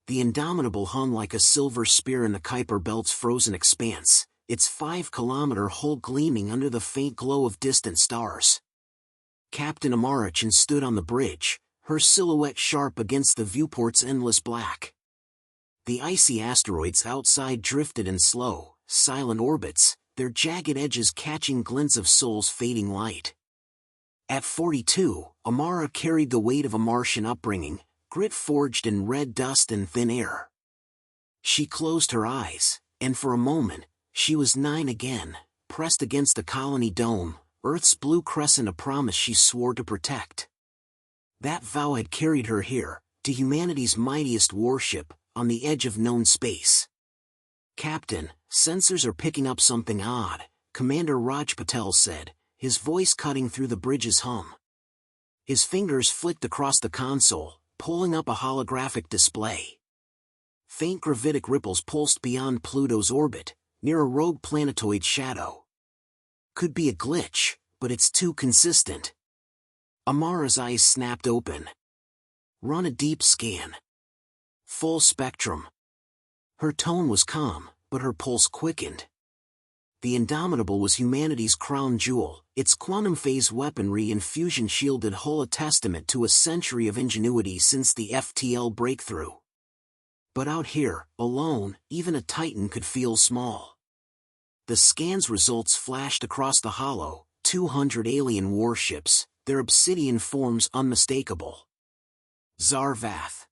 The Indomitable hung like a silver spear in the Kuiper Belt's frozen expanse, its 5-kilometer hull gleaming under the faint glow of distant stars. Captain Amarachin stood on the bridge, her silhouette sharp against the viewport's endless black. The icy asteroids outside drifted in slow, silent orbits, their jagged edges catching glints of Sol's fading light. At 42, Amara carried the weight of a Martian upbringing, grit forged in red dust and thin air. She closed her eyes, and for a moment, she was 9 again, pressed against the colony dome, Earth's blue crescent, a promise she swore to protect. That vow had carried her here, to humanity's mightiest warship, on the edge of known space. "Captain, sensors are picking up something odd," Commander Raj Patel said, his voice cutting through the bridge's hum. His fingers flicked across the console, pulling up a holographic display. Faint gravitic ripples pulsed beyond Pluto's orbit, near a rogue planetoid shadow. Could be a glitch, but it's too consistent. Amara's eyes snapped open. Run a deep scan. Full spectrum. Her tone was calm, but her pulse quickened. The Indomitable was humanity's crown jewel, its quantum phase weaponry and fusion-shielded hull a testament to a century of ingenuity since the FTL breakthrough. But out here, alone, even a Titan could feel small. The scan's results flashed across the hollow, 200 alien warships, their obsidian forms unmistakable. Zarvath.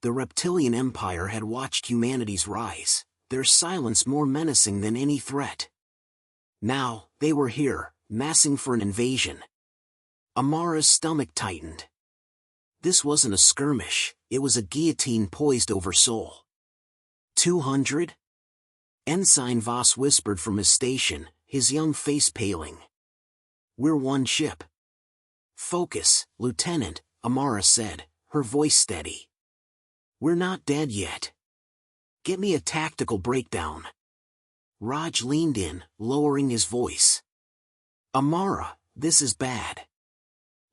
The reptilian empire had watched humanity's rise, their silence more menacing than any threat. Now, they were here, massing for an invasion. Amara's stomach tightened. This wasn't a skirmish, it was a guillotine poised over Sol. 200? Ensign Voss whispered from his station, his young face paling. "We're one ship." "Focus, Lieutenant," Amara said, her voice steady. "We're not dead yet. Get me a tactical breakdown." Raj leaned in, lowering his voice. "Amara, this is bad.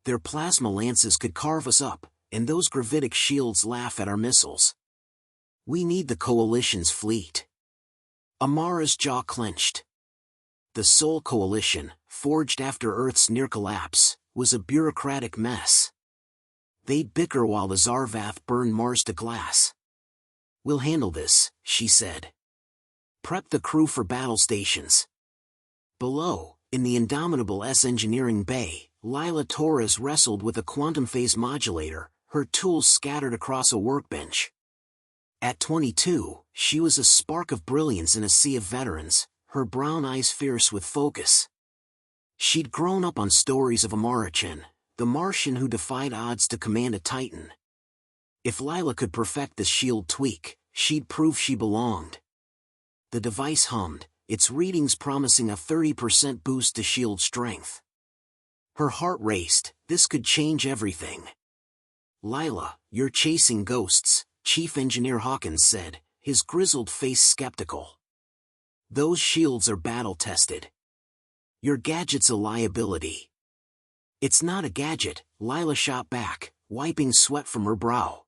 Their plasma lances could carve us up, and those gravitic shields laugh at our missiles. We need the Coalition's fleet." Amara's jaw clenched. The Sol Coalition, forged after Earth's near collapse, was a bureaucratic mess. They'd bicker while the Zarvath burned Mars to glass. "We'll handle this," she said. "Prep the crew for battle stations." Below, in the Indomitable's engineering bay, Lila Torres wrestled with a quantum phase modulator, her tools scattered across a workbench. At 22, she was a spark of brilliance in a sea of veterans, her brown eyes fierce with focus. She'd grown up on stories of Amarachin, the Martian who defied odds to command a Titan. If Lila could perfect this shield tweak, she'd prove she belonged. The device hummed, its readings promising a 30% boost to shield strength. Her heart raced, this could change everything. "Lila, you're chasing ghosts," Chief Engineer Hawkins said, his grizzled face skeptical. "Those shields are battle-tested. Your gadget's a liability." "It's not a gadget," Lila shot back, wiping sweat from her brow.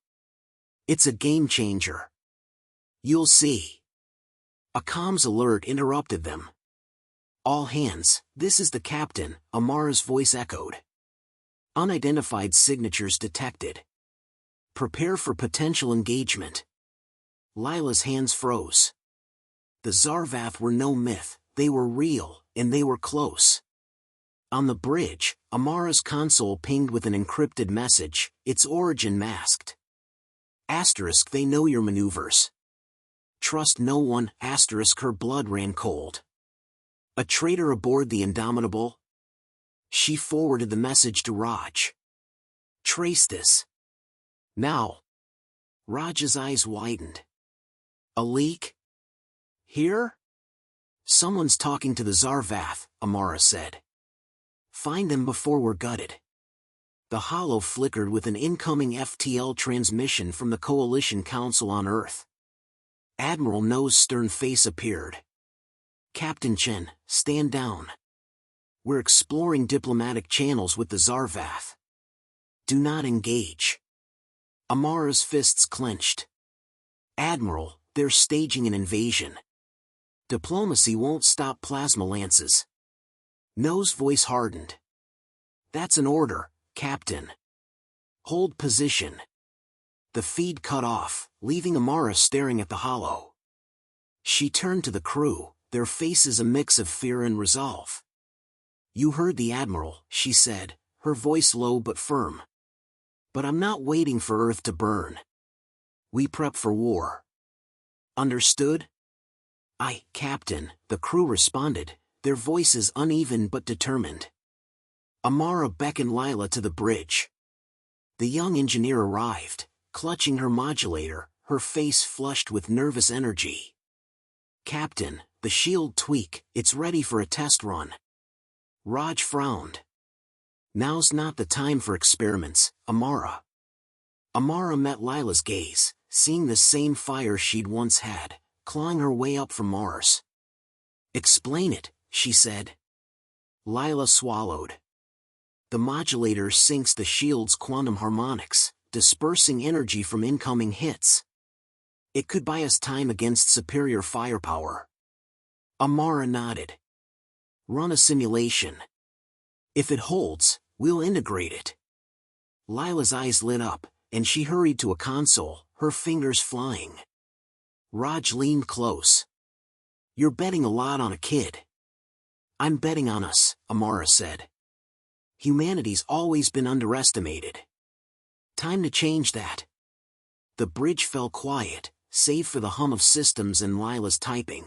"It's a game-changer. You'll see." A comms alert interrupted them. "All hands, this is the captain," Amara's voice echoed. "Unidentified signatures detected. Prepare for potential engagement." Lila's hands froze. The Zarvath were no myth, they were real, and they were close. On the bridge, Amara's console pinged with an encrypted message, its origin masked. Asterisk, "They know your maneuvers. Trust no one." Asterisk, her blood ran cold. "A traitor aboard the Indomitable?" She forwarded the message to Raj. "Trace this. Now." Raj's eyes widened. "A leak? Here?" "Someone's talking to the Zarvath," Amara said. "Find them before we're gutted." The hollow flickered with an incoming FTL transmission from the Coalition Council on Earth. Admiral No's stern face appeared. "Captain Chen, stand down. We're exploring diplomatic channels with the Zarvath. Do not engage." Amara's fists clenched. Admiral, they're staging an invasion. Diplomacy won't stop plasma lances. No's voice hardened. That's an order, Captain. Hold position. The feed cut off, leaving Amara staring at the hollow. She turned to the crew, their faces a mix of fear and resolve. You heard the Admiral, she said, her voice low but firm. But I'm not waiting for Earth to burn. We prep for war. Understood? Aye, Captain, the crew responded, their voices uneven but determined. Amara beckoned Lila to the bridge. The young engineer arrived, clutching her modulator, her face flushed with nervous energy. Captain, the shield tweak, it's ready for a test run. Raj frowned. Now's not the time for experiments, Amara. Amara met Lila's gaze, seeing the same fire she'd once had, clawing her way up from Mars. Explain it, she said. Lila swallowed. The modulator syncs the shield's quantum harmonics, dispersing energy from incoming hits. It could buy us time against superior firepower. Amara nodded. Run a simulation. If it holds, we'll integrate it. Lila's eyes lit up, and she hurried to a console, her fingers flying. Raj leaned close. You're betting a lot on a kid. I'm betting on us, Amara said. Humanity's always been underestimated. Time to change that. The bridge fell quiet, save for the hum of systems and Lila's typing.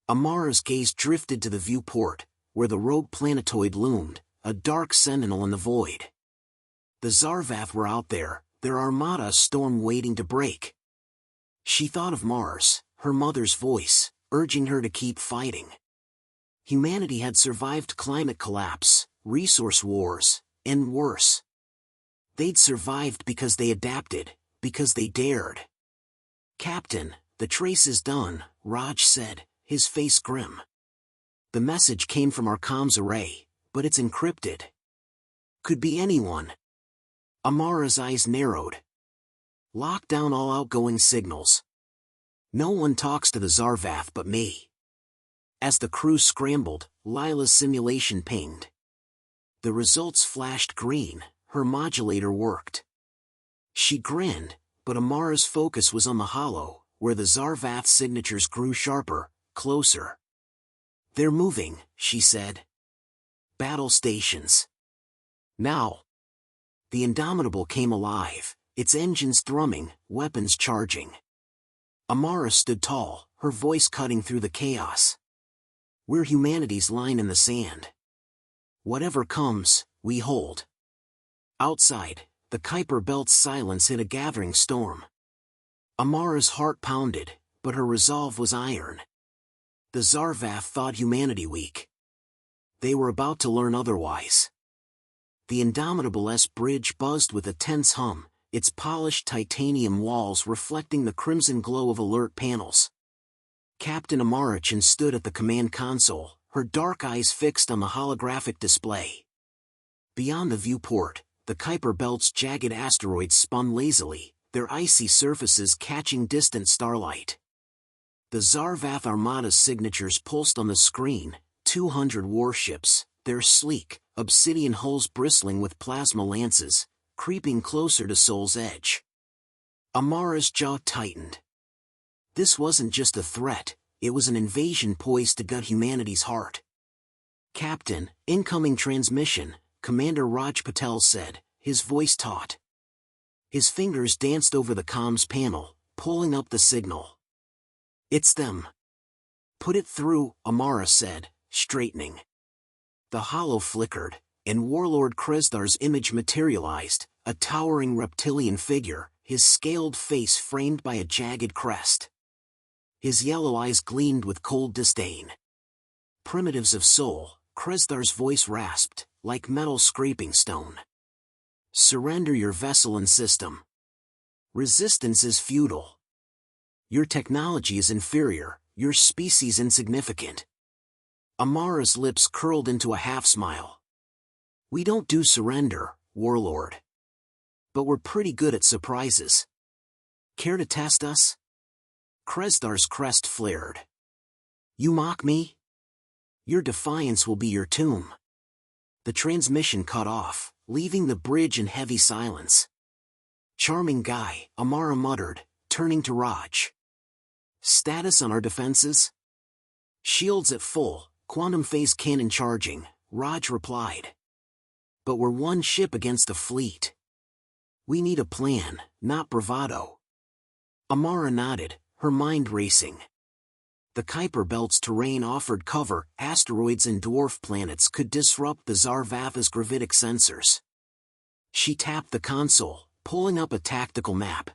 Amara's gaze drifted to the viewport, where the rogue planetoid loomed, a dark sentinel in the void. The Zarvath were out there, their Armada a storm waiting to break. She thought of Mars, her mother's voice, urging her to keep fighting. Humanity had survived climate collapse, resource wars, and worse. They'd survived because they adapted, because they dared. Captain, the trace is done, Raj said, his face grim. The message came from our comms array, but it's encrypted. Could be anyone. Amara's eyes narrowed. Lock down all outgoing signals. No one talks to the Zarvath but me. As the crew scrambled, Lila's simulation pinged. The results flashed green, her modulator worked. She grinned, but Amara's focus was on the hollow, where the Zarvath signatures grew sharper, closer. They're moving, she said. Battle stations. Now. The Indomitable came alive, its engines thrumming, weapons charging. Amara stood tall, her voice cutting through the chaos. We're humanity's line in the sand. Whatever comes, we hold. Outside, the Kuiper Belt's silence hit a gathering storm. Amara's heart pounded, but her resolve was iron. The Zarvath thought humanity weak. They were about to learn otherwise. The Indomitable's bridge buzzed with a tense hum, its polished titanium walls reflecting the crimson glow of alert panels. Captain Amarachin stood at the command console, her dark eyes fixed on the holographic display. Beyond the viewport, the Kuiper Belt's jagged asteroids spun lazily, their icy surfaces catching distant starlight. The Zarvath Armada's signatures pulsed on the screen, 200 warships, their sleek, obsidian hulls bristling with plasma lances, creeping closer to Sol's edge. Amara's jaw tightened. This wasn't just a threat, it was an invasion poised to gut humanity's heart. Captain, incoming transmission, Commander Raj Patel said, his voice taut. His fingers danced over the comms panel, pulling up the signal. It's them. Put it through, Amara said, straightening. The hollow flickered, and Warlord Kresdar's image materialized, a towering reptilian figure, his scaled face framed by a jagged crest. His yellow eyes gleamed with cold disdain. Primitives of Sol, Kresdar's voice rasped, like metal scraping stone. Surrender your vessel and system. Resistance is futile. Your technology is inferior, your species insignificant. Amara's lips curled into a half-smile. We don't do surrender, Warlord. But we're pretty good at surprises. Care to test us? Krestar's crest flared. You mock me? Your defiance will be your tomb. The transmission cut off, leaving the bridge in heavy silence. Charming guy, Amara muttered, turning to Raj. Status on our defenses? Shields at full, quantum phase cannon charging, Raj replied. But we're one ship against a fleet. We need a plan, not bravado. Amara nodded, her mind racing. The Kuiper Belt's terrain offered cover, asteroids and dwarf planets could disrupt the Zarvava's gravitic sensors. She tapped the console, pulling up a tactical map.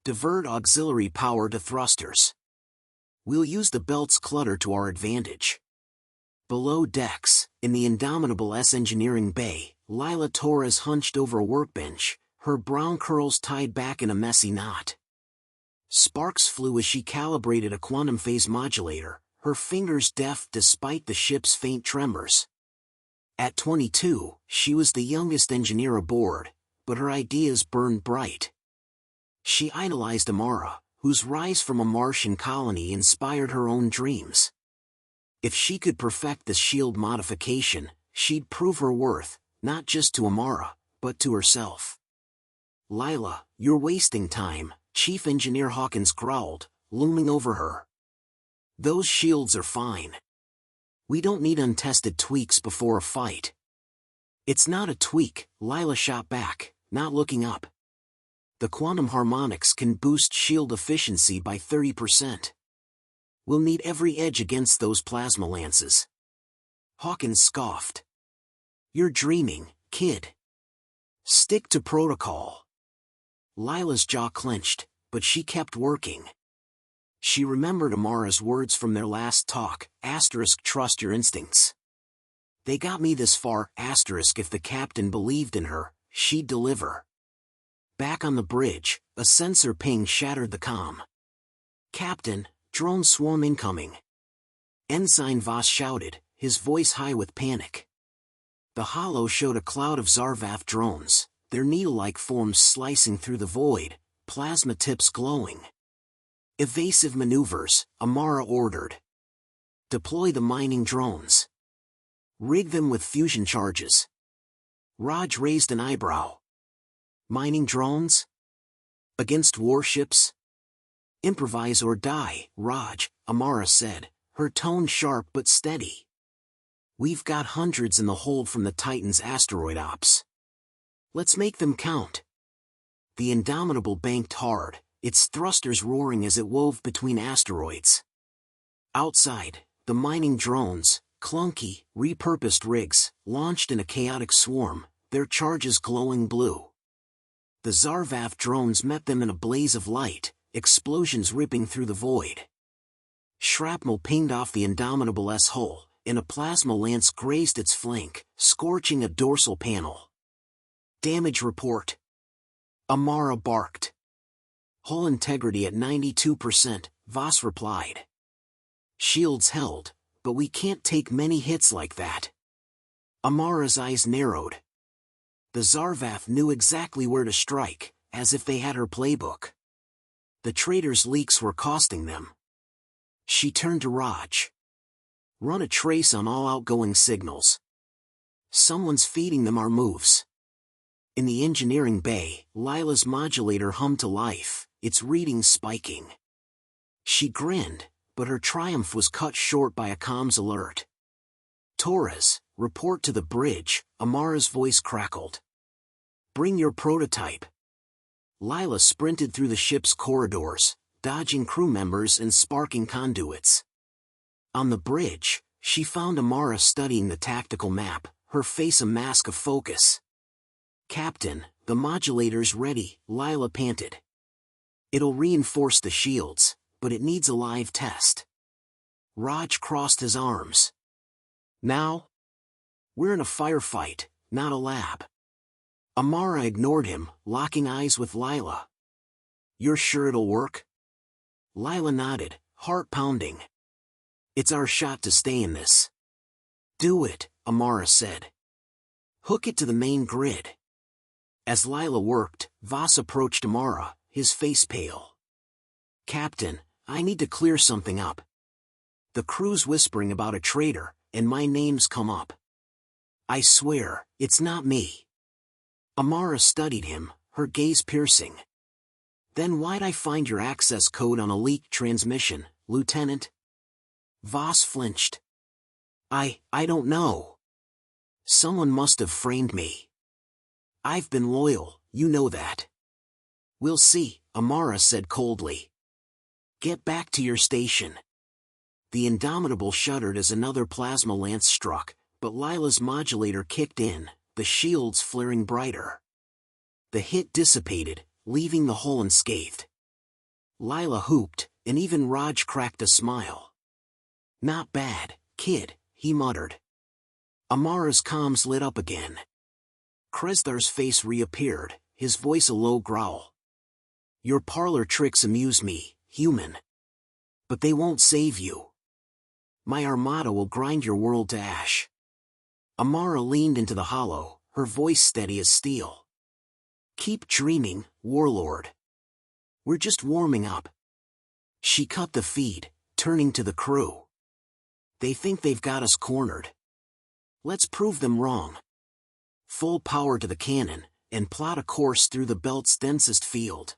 Divert auxiliary power to thrusters. We'll use the belt's clutter to our advantage. Below decks, in the Indomitable S engineering bay, Lila Torres hunched over a workbench, her brown curls tied back in a messy knot. Sparks flew as she calibrated a quantum phase modulator, her fingers deft despite the ship's faint tremors. At 22, she was the youngest engineer aboard, but her ideas burned bright. She idolized Amara, whose rise from a Martian colony inspired her own dreams. If she could perfect the shield modification, she'd prove her worth, not just to Amara, but to herself. Lila, you're wasting time, Chief Engineer Hawkins growled, looming over her. Those shields are fine. We don't need untested tweaks before a fight. It's not a tweak, Lila shot back, not looking up. The quantum harmonics can boost shield efficiency by 30%. We'll need every edge against those plasma lances. Hawkins scoffed. You're dreaming, kid. Stick to protocol. Lila's jaw clenched, but she kept working. She remembered Amara's words from their last talk, trust your instincts. They got me this far, if the captain believed in her, she'd deliver. Back on the bridge, a sensor ping shattered the comm. Captain, drone swarm incoming. Ensign Voss shouted, his voice high with panic. The holo showed a cloud of Zarvath drones, their needle-like forms slicing through the void, plasma tips glowing. Evasive maneuvers, Amara ordered. Deploy the mining drones. Rig them with fusion charges. Raj raised an eyebrow. Mining drones? Against warships? Improvise or die, Raj, Amara said, her tone sharp but steady. We've got hundreds in the hold from the Titan's asteroid ops. Let's make them count. The Indomitable banked hard, its thrusters roaring as it wove between asteroids. Outside, the mining drones, clunky, repurposed rigs, launched in a chaotic swarm, their charges glowing blue. The Zarvath drones met them in a blaze of light, explosions ripping through the void. Shrapnel pinged off the Indomitable S hull, and a plasma lance grazed its flank, scorching a dorsal panel. Damage report. Amara barked. Hull integrity at 92%, Voss replied. Shields held, but we can't take many hits like that. Amara's eyes narrowed. The Zarvath knew exactly where to strike, as if they had her playbook. The traitors' leaks were costing them. She turned to Raj. Run a trace on all outgoing signals. Someone's feeding them our moves. In the engineering bay, Lila's modulator hummed to life, its readings spiking. She grinned, but her triumph was cut short by a comms alert. Torres, report to the bridge, Amara's voice crackled. Bring your prototype. Lila sprinted through the ship's corridors, dodging crew members and sparking conduits. On the bridge, she found Amara studying the tactical map, her face a mask of focus. Captain, the modulator's ready, Lila panted. It'll reinforce the shields, but it needs a live test. Raj crossed his arms. Now? We're in a firefight, not a lab. Amara ignored him, locking eyes with Lila. You're sure it'll work? Lila nodded, heart pounding. It's our shot to stay in this. Do it, Amara said. Hook it to the main grid. As Lila worked, Voss approached Amara, his face pale. Captain, I need to clear something up. The crew's whispering about a traitor, and my name's come up. I swear, it's not me. Amara studied him, her gaze piercing. Then why'd I find your access code on a leaked transmission, Lieutenant? Voss flinched. I don't know. Someone must have framed me. I've been loyal, you know that. We'll see, Amara said coldly. Get back to your station. The Indomitable shuddered as another plasma lance struck, but Lila's modulator kicked in, the shields flaring brighter. The hit dissipated, leaving the hull unscathed. Lila hooped, and even Raj cracked a smile. Not bad, kid, he muttered. Amara's comms lit up again. Kresdar's face reappeared, his voice a low growl. Your parlor tricks amuse me, human. But they won't save you. My Armada will grind your world to ash. Amara leaned into the hollow, her voice steady as steel. Keep dreaming, warlord. We're just warming up. She cut the feed, turning to the crew. They think they've got us cornered. Let's prove them wrong. Full power to the cannon, and plot a course through the belt's densest field.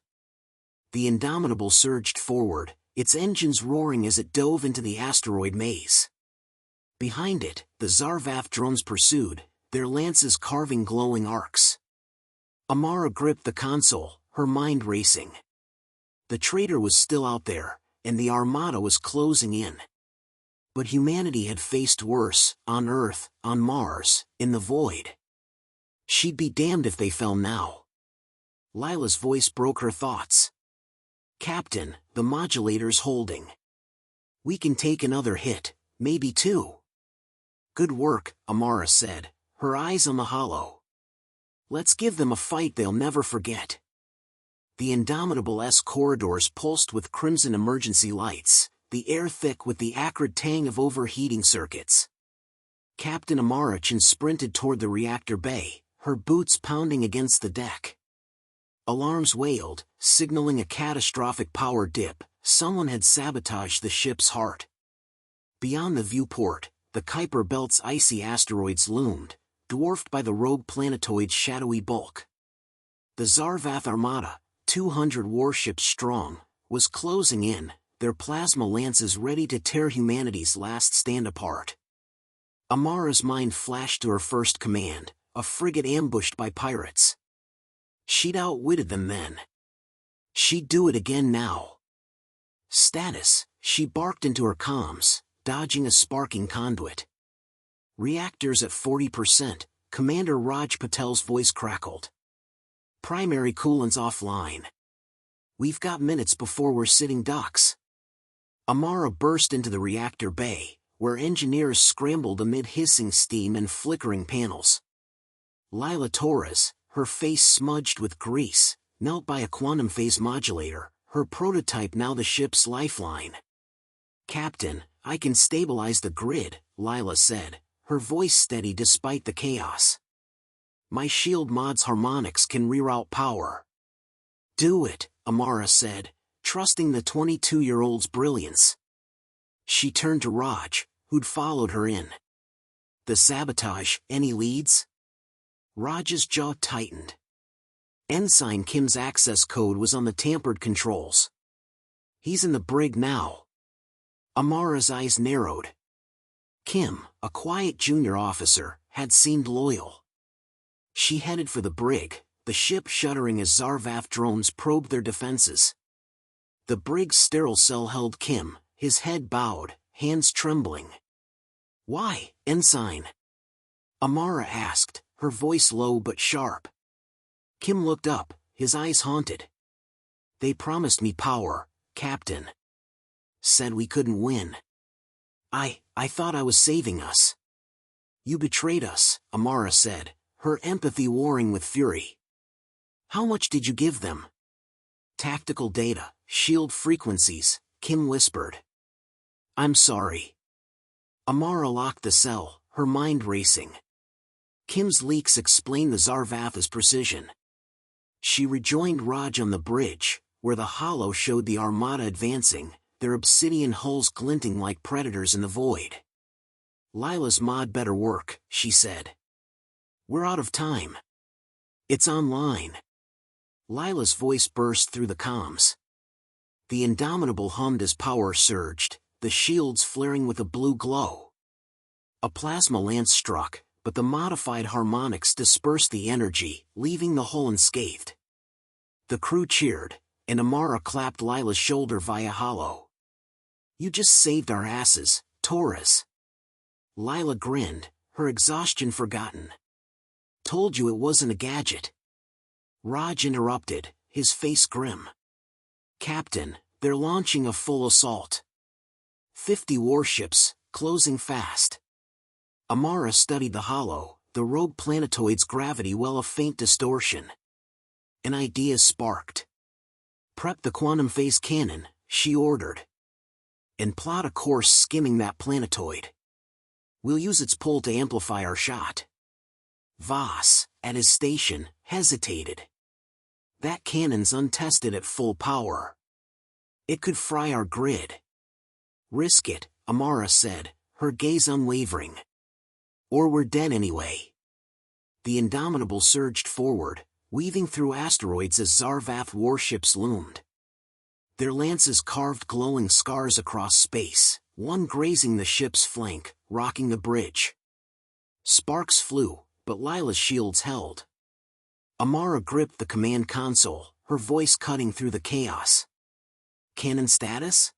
The Indomitable surged forward, its engines roaring as it dove into the asteroid maze. Behind it, the Zarvath drones pursued, their lances carving glowing arcs. Amara gripped the console, her mind racing. The traitor was still out there, and the Armada was closing in. But humanity had faced worse, on Earth, on Mars, in the void. She'd be damned if they fell now. Lila's voice broke her thoughts. Captain, the modulator's holding. We can take another hit, maybe two. Good work, Amara said, her eyes on the hollow. Let's give them a fight they'll never forget. The Indomitable's corridors pulsed with crimson emergency lights, the air thick with the acrid tang of overheating circuits. Captain Amarachin sprinted toward the reactor bay, her boots pounding against the deck. Alarms wailed, signaling a catastrophic power dip. Someone had sabotaged the ship's heart. Beyond the viewport, the Kuiper Belt's icy asteroids loomed, dwarfed by the rogue planetoid's shadowy bulk. The Zarvath Armada, 200 warships strong, was closing in, their plasma lances ready to tear humanity's last stand apart. Amara's mind flashed to her first command, a frigate ambushed by pirates. She'd outwitted them then. She'd do it again now. Status, she barked into her comms, dodging a sparking conduit. Reactors at 40%, Commander Raj Patel's voice crackled. Primary coolant's offline. We've got minutes before we're sitting ducks. Amara burst into the reactor bay, where engineers scrambled amid hissing steam and flickering panels. Lila Torres, her face smudged with grease, knelt by a quantum phase modulator, her prototype now the ship's lifeline. Captain, I can stabilize the grid, Lila said, her voice steady despite the chaos. My shield mod's harmonics can reroute power. Do it, Amara said, trusting the 22-year-old's brilliance. She turned to Raj, who'd followed her in. The sabotage, any leads? Raj's jaw tightened. Ensign Kim's access code was on the tampered controls. He's in the brig now. Amara's eyes narrowed. Kim, a quiet junior officer, had seemed loyal. She headed for the brig, the ship shuddering as Zarvath drones probed their defenses. The brig's sterile cell held Kim, his head bowed, hands trembling. Why, Ensign? Amara asked, her voice low but sharp. Kim looked up, his eyes haunted. They promised me power, Captain. Said we couldn't win. I thought I was saving us. You betrayed us, Amara said, her empathy warring with fury. How much did you give them? Tactical data, shield frequencies, Kim whispered. I'm sorry. Amara locked the cell, her mind racing. Kim's leaks explained the Zarvath's precision. She rejoined Raj on the bridge, where the hollow showed the Armada advancing, their obsidian hulls glinting like predators in the void. "Lila's mod better work," she said. "We're out of time." "It's online." Lila's voice burst through the comms. The Indomitable hummed as power surged, the shields flaring with a blue glow. A plasma lance struck, but the modified harmonics dispersed the energy, leaving the hull unscathed. The crew cheered, and Amara clapped Lila's shoulder via holo. "You just saved our asses, Torres." Lila grinned, her exhaustion forgotten. "Told you it wasn't a gadget." Raj interrupted, his face grim. "Captain, they're launching a full assault. 50 warships, closing fast." Amara studied the holo, the rogue planetoid's gravity well a faint distortion. An idea sparked. "Prep the quantum phase cannon," she ordered. "And plot a course skimming that planetoid. We'll use its pull to amplify our shot." Voss, at his station, hesitated. "That cannon's untested at full power. It could fry our grid." "Risk it," Amara said, her gaze unwavering. "Or we're dead anyway." The Indomitable surged forward, weaving through asteroids as Zarvath warships loomed. Their lances carved glowing scars across space, one grazing the ship's flank, rocking the bridge. Sparks flew, but Lila's shields held. Amara gripped the command console, her voice cutting through the chaos. "Cannon status?"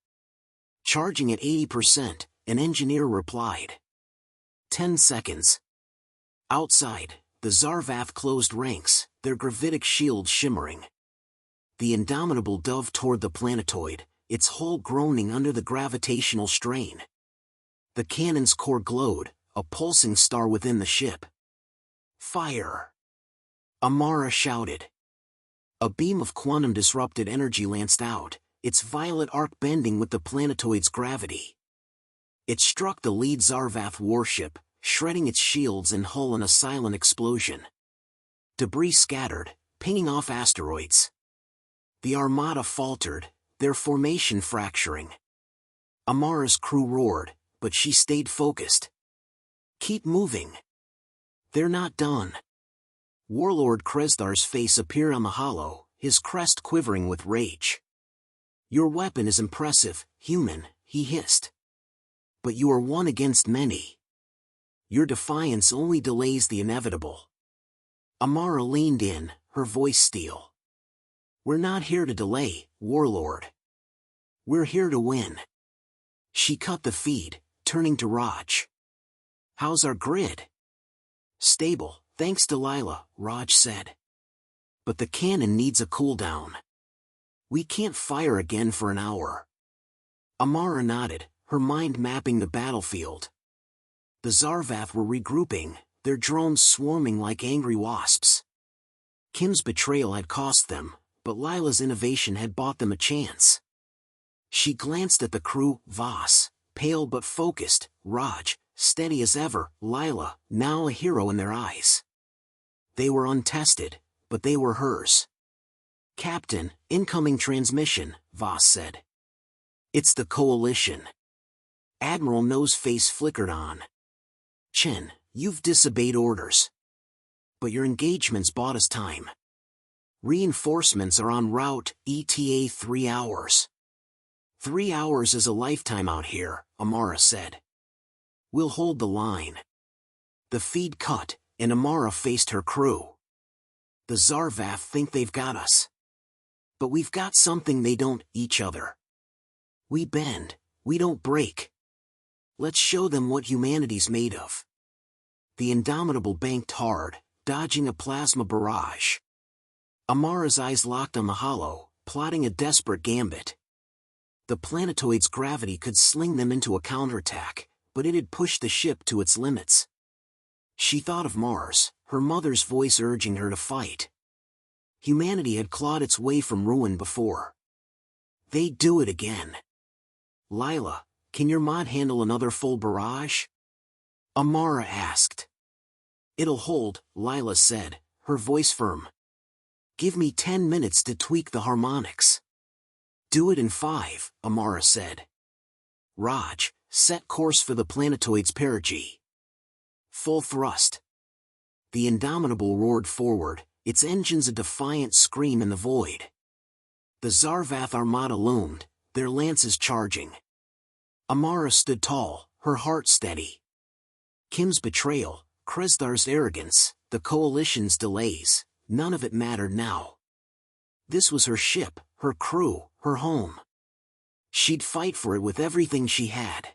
"Charging at 80%, an engineer replied. 10 seconds. Outside, the Zarvath closed ranks, their gravitic shields shimmering. The Indomitable dove toward the planetoid, its hull groaning under the gravitational strain. The cannon's core glowed, a pulsing star within the ship. "Fire!" Amara shouted. A beam of quantum-disrupted energy lanced out, its violet arc bending with the planetoid's gravity. It struck the lead Zarvath warship, shredding its shields and hull in a silent explosion. Debris scattered, pinging off asteroids. The Armada faltered, their formation fracturing. Amara's crew roared, but she stayed focused. "Keep moving. They're not done." Warlord Kresdar's face appeared on the holo, his crest quivering with rage. "Your weapon is impressive, human," he hissed. "But you are one against many. Your defiance only delays the inevitable." Amara leaned in, her voice steel. "We're not here to delay, Warlord. We're here to win." She cut the feed, turning to Raj. "How's our grid?" "Stable, thanks to Lila," Raj said. "But the cannon needs a cooldown. We can't fire again for an hour." Amara nodded, her mind mapping the battlefield. The Zarvath were regrouping, their drones swarming like angry wasps. Kim's betrayal had cost them, but Lila's innovation had bought them a chance. She glanced at the crew, Voss, pale but focused, Raj, steady as ever, Lila, now a hero in their eyes. They were untested, but they were hers. "Captain, incoming transmission," Voss said. "It's the Coalition." Admiral No's face flickered on. "Chen, you've disobeyed orders. But your engagements bought us time. Reinforcements are en route, ETA 3 hours. 3 hours is a lifetime out here," Amara said. "We'll hold the line." The feed cut, and Amara faced her crew. "The Zarvath think they've got us. But we've got something they don't, each other. We bend, we don't break. Let's show them what humanity's made of." The Indomitable banked hard, dodging a plasma barrage. Amara's eyes locked on the holo, plotting a desperate gambit. The planetoid's gravity could sling them into a counterattack, but it had pushed the ship to its limits. She thought of Mars, her mother's voice urging her to fight. Humanity had clawed its way from ruin before. They'd do it again. "Lila, can your mod handle another full barrage?" Amara asked. "It'll hold," Lila said, her voice firm. "Give me 10 minutes to tweak the harmonics." Do it in 5, Amara said. Raj, set course for the planetoid's perigee. Full thrust. The Indomitable roared forward, its engines a defiant scream in the void. The Zarvath Armada loomed, their lances charging. Amara stood tall, her heart steady. Kim's betrayal, Kresdar's arrogance, the Coalition's delays, none of it mattered now. This was her ship, her crew, her home. She'd fight for it with everything she had.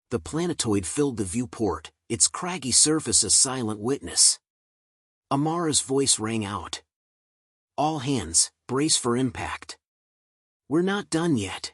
The planetoid filled the viewport, its craggy surface a silent witness. Amara's voice rang out. All hands, brace for impact. We're not done yet.